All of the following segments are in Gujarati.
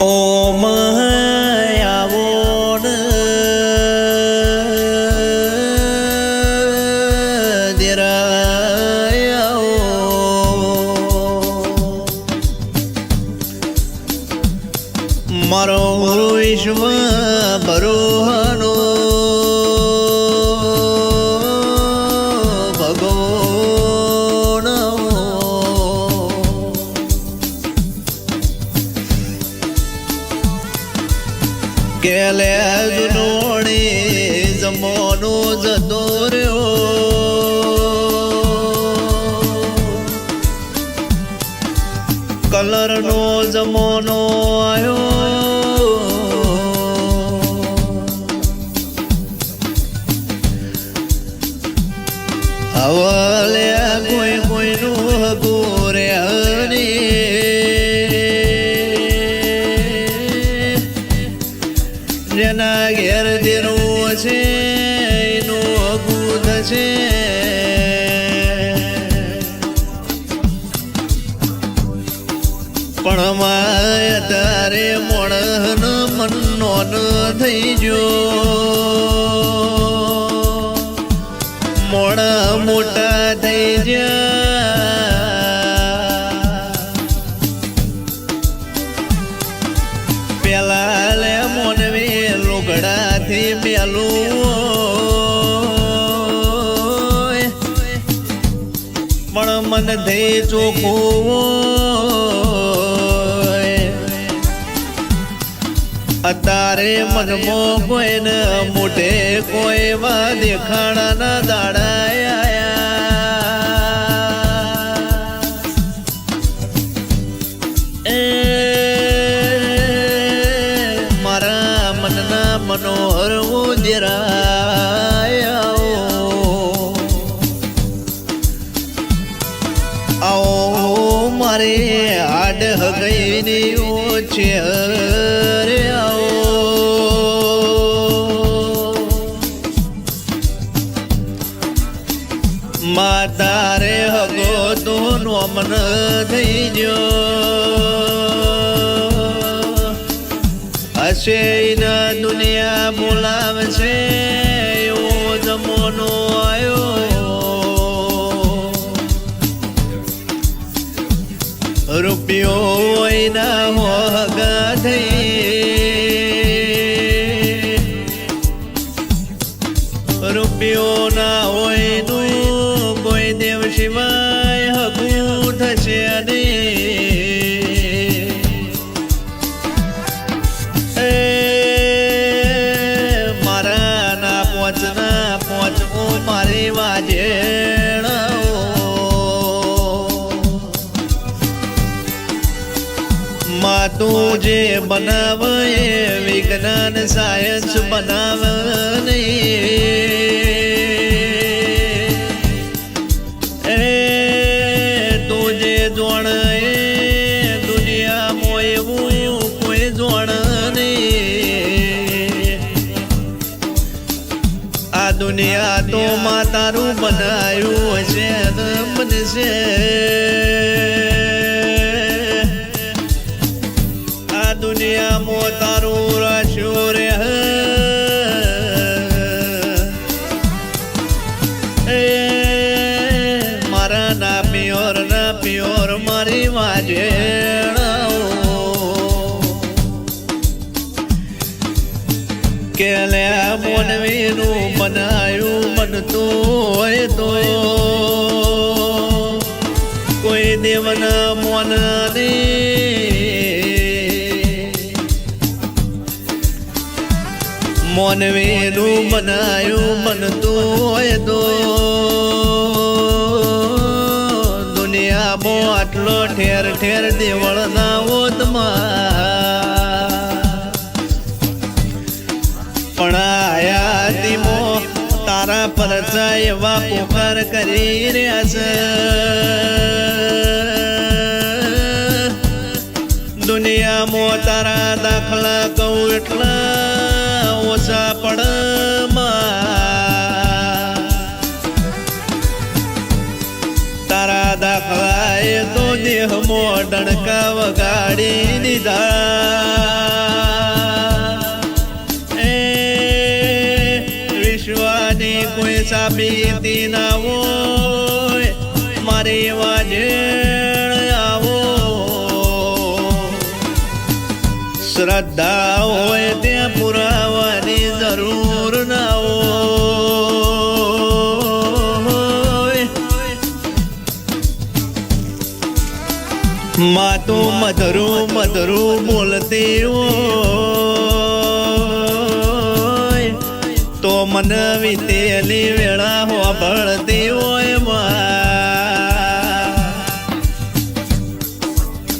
ઓમ આવો ને દેરાય મારો વિશ્વ બરોહનો કેલે જુનોણી જમોનો જતો રહ્યો કલરનો જમોનો આવ્યો હવલે કોઈ કોઈનું ગોરે જેના ઘેર દેરું છે એનું અગું થશે પણ માય તારે મોણન મનનો થઈ ગયો મોણા મોટા થઈ ગયા પેલા લે મોનવે લોગડાથી મેલું પણ મન થઈ ચોખ્ખું અત્યારે મનમાં કોઈને મોઢે કોઈ વા દેખાડાના દાડા મારા મનના મનોહર ઉજરાય આવો મારે આડ હગઈની ઓછે માતારે હગો તો નોમન થઈ ગયો હશે ના દુનિયા બોલાવશે એવો જમોનો આવ્યો રૂપિયો એના હોગા થઈ રૂપિયો ના હોય કોઈ દેવ શિવાય હગું થશે અને મારા ના પોચવું મારી વાજે તું જે બનાવે વિજ્ઞાન સાયન્સ બનાવે નહીં તું જે જોણ દુનિયામાં એવું કોઈ જોણ નહીં આ દુનિયા તો માં તારું બનાવ્યું હશે બનશે દુનિયામાં તારું રાખ્યો રે મારા ના પિયોર મારી વાજે કે લે મોનવીનું બનાયું બનતું હોય તો કોઈ દેવના મોનની મોનવેનું બનાયું બનતું હોય તો દુનિયામાં આટલો ઠેર ઠેર દેવળ ના હોતમાં પણ આયાતીમો તારા પરચા એવા પોકાર કરી રહ્યા છે દુનિયામાં તારા દાખલા કહું એટલા ઓછા પડમાં તારા દાખલા એ તો દેહમાં ડણકા વગાડી દીધા બીતી ના હોય મારી વાજેણ આવો શ્રદ્ધા હોય ત્યાં પુરાવાની જરૂર ના હોય માં તો મધરું મધરું બોલતી હોય તો મન વીતેલી વેળા હોભળતી હોય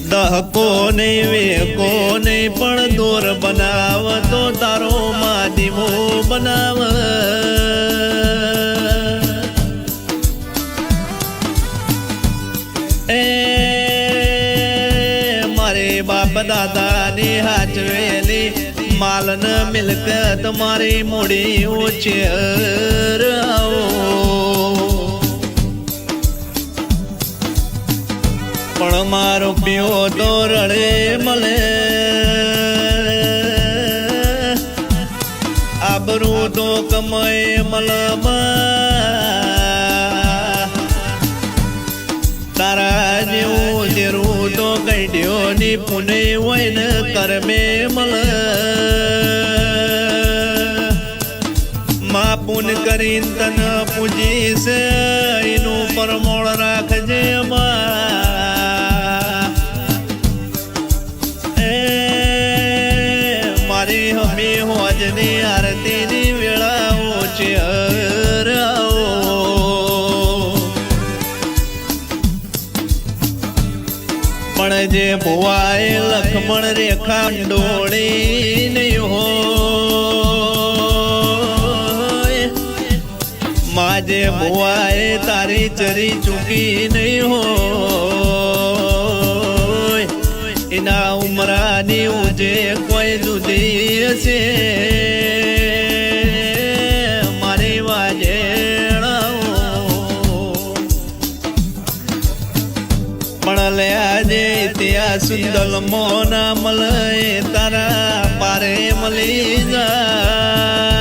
દહકો નહીં વેકો નહીં પણ દોર બનાવ તો તારો માં દીવો બનાવ એ મારે બાપ દાદાની હાચવેલી માલન મિલકત મારી મોડી ઉછેર પણ મારો પિયો તો રડે મળે આબરૂ તો કમાય મલમાં તારા જેવું તેરું તો કઈડ્યો ની પુને હોય ને કરમે મલ માં પુન કરીને તને પૂજીશ એનું પરમોળ રાખજે મારી હમી હોજની આરતીની વેળાઓ છે પણ જે ભુવાએ લખમણ રેખા ડોળી નહીં હોય માજે ભુવાએ તારી ચરી ચૂકી નહીં હોય એના ઉમરાની ઉજે કોઈ જુદી હશે મારી વાજે પણ લે આજે ત્યાં સુંદર મોના મળે તારા પારે મળી જાય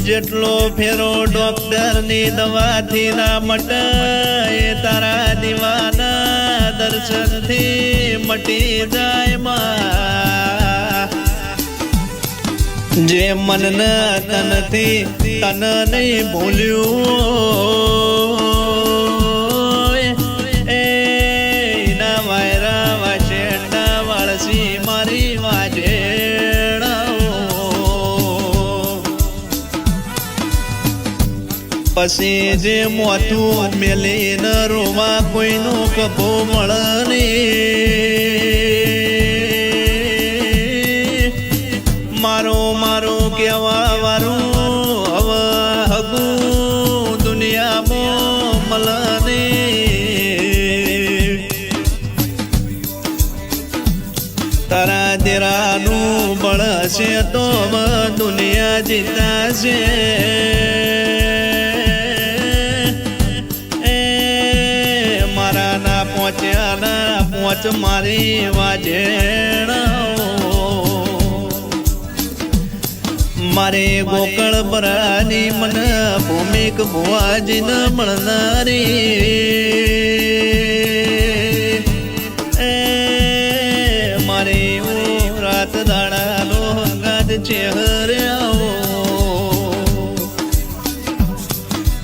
જેટલો ફેરો ડોક્ટરની દવાથી ના મટે તારા દીવાના દર્શનથી મટી જાય માં જે મન તનથી તન નહીં ભૂલ્યું મારી વાજેણાઓ પછી જે મોથું મેલી ન રોવા કોઈનો કભો મળે મારો મારો કેવા વારું હવે હગું દુનિયામાં મળે તારા દેરાનું બળશે તો દુનિયા જીતાશે એ મારા ના પહોંચ્યા ના પહોંચ મારી વાજેણાઓ મારે ગોકળ બરાની મન ભૂમિક ભુવાજીને મળનારી રાત દાડાનો હંગાત ચહેર્યાઓ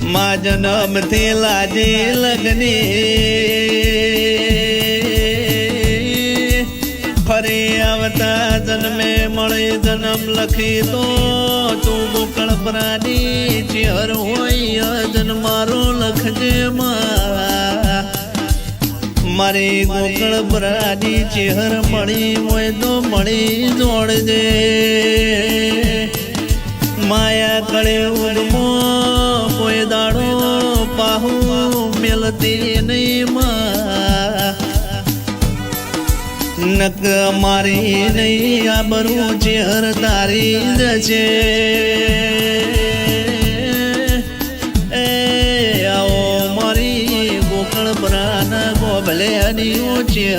માં જન્મથી લાજી લગની ફરી આવતા જન્મે મળી જન્મ લખી તો તું ગોકળ પ્રાણી ચેહર હોય જન્મારો લખજે મારી ગોકળ બરાની ચેહર મળી હોય તો મળી જોડજે માયા કળે ઉદમો કોઈ દાડો પાહુ મેલતી નહીં નક મારી નહીં આબરૂ ચેહર તારી જશે ભલે અની ઊંચી